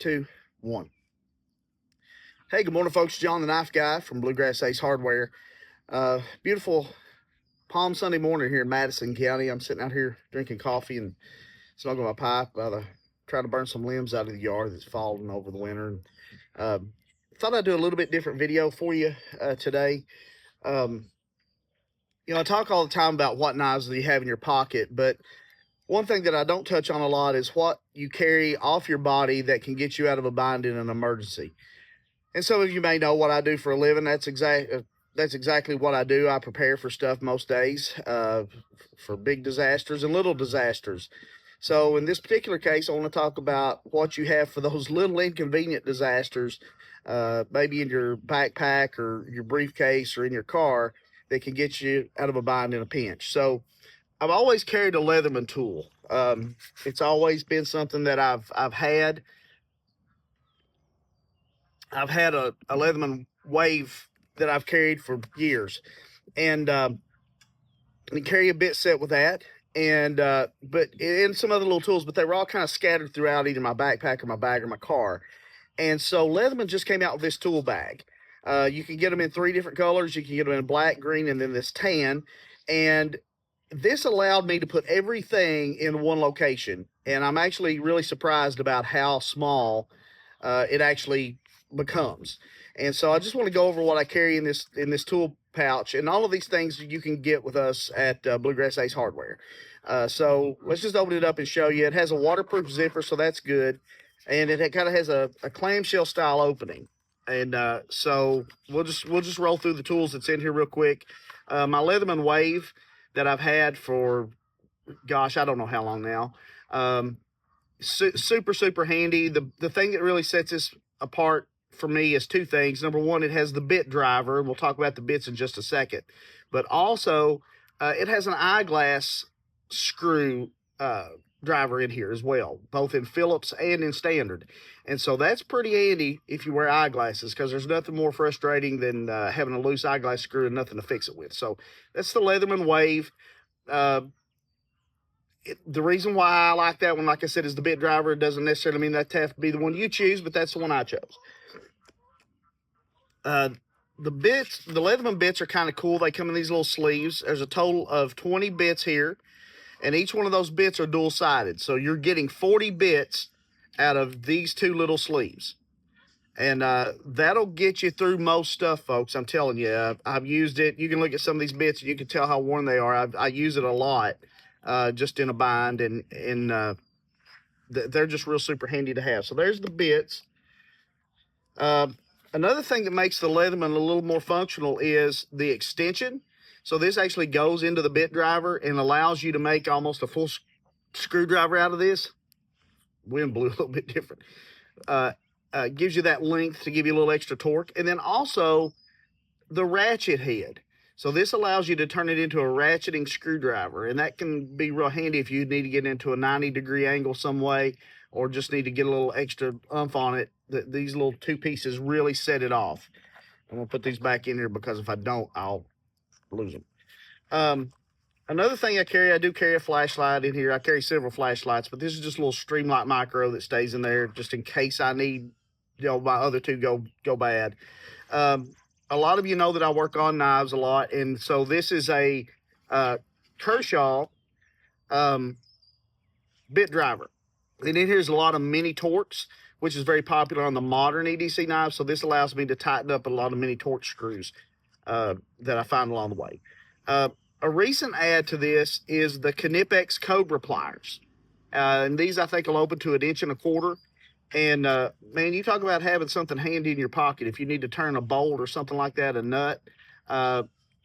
2, 1. Hey, good morning, folks. John the Knife Guy from Bluegrass Ace Hardware. Beautiful Palm Sunday morning here in Madison County. I'm sitting out here drinking coffee and smoking my pipe, trying to burn some limbs out of the yard that's fallen over the winter. And thought I'd do a little bit different video for you today. I talk all the time about what knives that you have in your pocket, but one thing that I don't touch on a lot is what you carry off your body that can get you out of a bind in an emergency. And some of you may know what I do for a living. That's exactly what I do. I prepare for stuff most days, for big disasters and little disasters. So in this particular case, I want to talk about what you have for those little inconvenient disasters, maybe in your backpack or your briefcase or in your car, that can get you out of a bind in a pinch. So I've always carried a Leatherman tool. It's always been something that I've had. I've had a Leatherman Wave that I've carried for years, and I carry a bit set with that, and but some other little tools, but they were all kind of scattered throughout either my backpack or my bag or my car. And so Leatherman just came out with this tool bag. You can get them in 3 different colors. You can get them in black, green, and then this tan. And this allowed me to put everything in one location. And I'm actually really surprised about how small it actually becomes. And so I just want to go over what I carry in this tool pouch, and all of these things you can get with us at Bluegrass Ace Hardware. So let's just open it up and show you. It has a waterproof zipper, so that's good. And it kind of has a clamshell style opening. And so we'll just roll through the tools that's in here real quick. My Leatherman Wave that I've had for, gosh, I don't know how long now. Super handy. The thing that really sets this apart for me is 2 things. Number one, it has the bit driver. We'll talk about the bits in just a second. But also, it has an eyeglass screw driver in here as well, both in Phillips and in standard. And so that's pretty handy if you wear eyeglasses, because there's nothing more frustrating than having a loose eyeglass screw and nothing to fix it with. So that's the Leatherman Wave. The reason why I like that one, like I said, is the bit driver. It doesn't necessarily mean that have to be the one you choose, but that's the one I chose. The Leatherman bits are kind of cool. They come in these little sleeves. There's a total of 20 bits here, and each one of those bits are dual-sided. So you're getting 40 bits out of these 2 little sleeves. And that'll get you through most stuff, folks. I'm telling you, I've used it. You can look at some of these bits, and you can tell how worn they are. I use it a lot, just in a bind, and they're just real super handy to have. So there's the bits. Another thing that makes the Leatherman a little more functional is the extension. So this actually goes into the bit driver and allows you to make almost a full screwdriver out of this. Wind blew a little bit different. Gives you that length to give you a little extra torque. And then also the ratchet head. So this allows you to turn it into a ratcheting screwdriver, and that can be real handy if you need to get into a 90-degree angle some way, or just need to get a little extra oomph on it. These little 2 pieces really set it off. I'm going to put these back in here, because if I don't, I'll lose them. Another thing I do carry a flashlight in here. I carry several flashlights, but this is just a little Streamlight Micro that stays in there just in case I need, my other 2 go bad. A lot of you know that I work on knives a lot, and so this is a Kershaw bit driver. And in here's a lot of mini torques, which is very popular on the modern EDC knives. So this allows me to tighten up a lot of mini torque screws that I find along the way. A recent add to this is the Knipex Cobra pliers. And these, I think, will open to 1.25 inches. And man, you talk about having something handy in your pocket if you need to turn a bolt or something like that, a nut.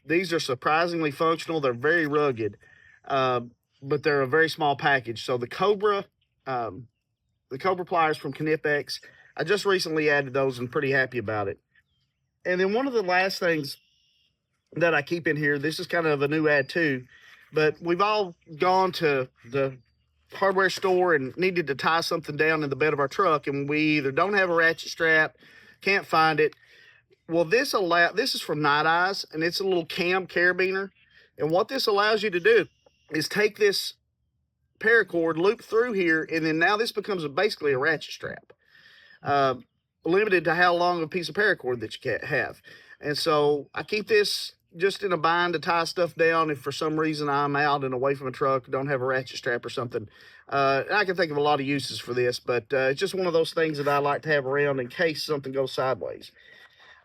These are surprisingly functional. They're very rugged, but they're a very small package. So the Cobra pliers from Knipex, I just recently added those and pretty happy about it. And then one of the last things that I keep in here, this is kind of a new add too, but we've all gone to the hardware store and needed to tie something down in the bed of our truck, and we either don't have a ratchet strap, can't find it. Well, this is from Nite Ize, and it's a little carabiner. And what this allows you to do is take this paracord, loop through here, and then now this becomes basically a ratchet strap. limited to how long a piece of paracord that you can have. And so I keep this just in a bind to tie stuff down if for some reason I'm out and away from a truck, don't have a ratchet strap or something. I can think of a lot of uses for this, but it's just one of those things that I like to have around in case something goes sideways.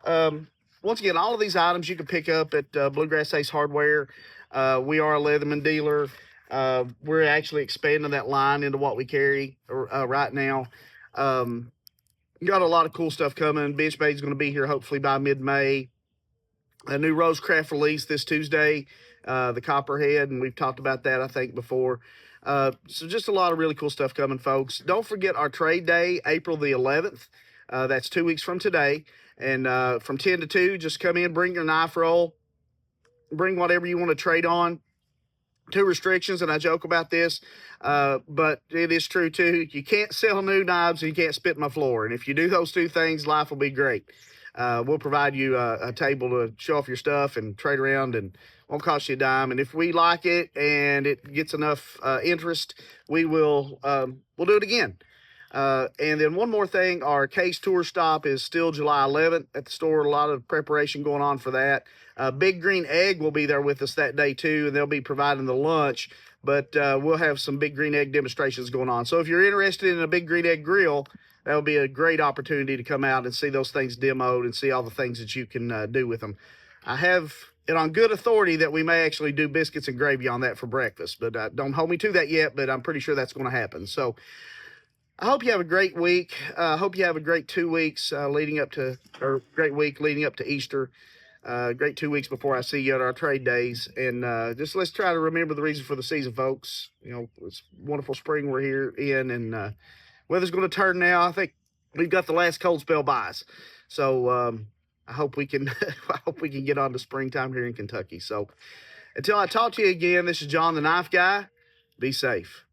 Once again, all of these items you can pick up at Bluegrass Ace Hardware. We are a Leatherman dealer. We're actually expanding that line into what we carry right now. Got a lot of cool stuff coming. Benchmade's going to be here hopefully by mid-May. A new Rosecraft release this Tuesday, the Copperhead, and we've talked about that, I think, before. So just a lot of really cool stuff coming, folks. Don't forget our trade day, April the 11th. That's 2 weeks from today. And from 10 to 2, just come in, bring your knife roll, bring whatever you want to trade on. 2 restrictions, and I joke about this, but it is true too. You can't sell new knives and you can't spit in my floor. And if you do those 2 things, life will be great. We'll provide you a table to show off your stuff and trade around, and won't cost you a dime. And if we like it and it gets enough interest, we'll do it again. And then one more thing, our case tour stop is still July 11th at the store. A lot of preparation going on for that. Big Green Egg will be there with us that day too, and they'll be providing the lunch, but we'll have some Big Green Egg demonstrations going on. So if you're interested in a Big Green Egg grill, that'll be a great opportunity to come out and see those things demoed and see all the things that you can do with them. I have it on good authority that we may actually do biscuits and gravy on that for breakfast, but don't hold me to that yet, but I'm pretty sure that's going to happen. So I hope you have a great week. I hope you have a great 2 weeks great week leading up to Easter. Great 2 weeks before I see you at our trade days. And just let's try to remember the reason for the season, folks. You know, it's wonderful spring we're here in, and weather's going to turn now. I think we've got the last cold spell by us. So I hope we can get on to springtime here in Kentucky. So until I talk to you again, this is John the Knife Guy. Be safe.